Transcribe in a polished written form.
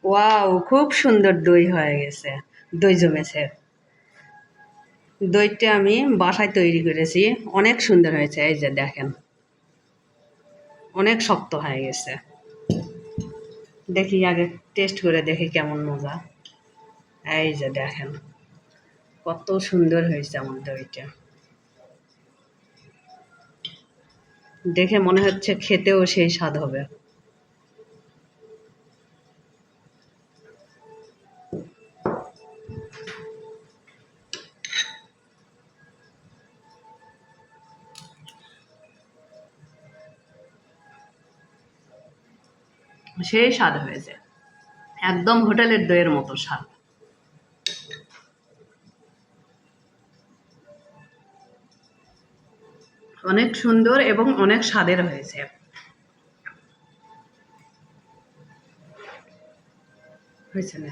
Wow, খুব সুন্দর দই হয়ে গেছে, দই জমেছে। দইটা আমি বাসায় তৈরি করেছি, অনেক সুন্দর হয়েছে। এই যে দেখেন, অনেক শক্ত হয়ে গেছে। দেখি আগে টেস্ট করে দেখি কেমন মজা। এই যে দেখেন, কত সুন্দর হয়েছে আমার দইটা। দেখে মনে হচ্ছে খেতেও সেই স্বাদ হবে। সেই স্বাদ হয়েছে, একদম হোটেলের দইয়ের মতো স্বাদ। অনেক সুন্দর এবং অনেক স্বাদের হয়েছে। হয়েছে না?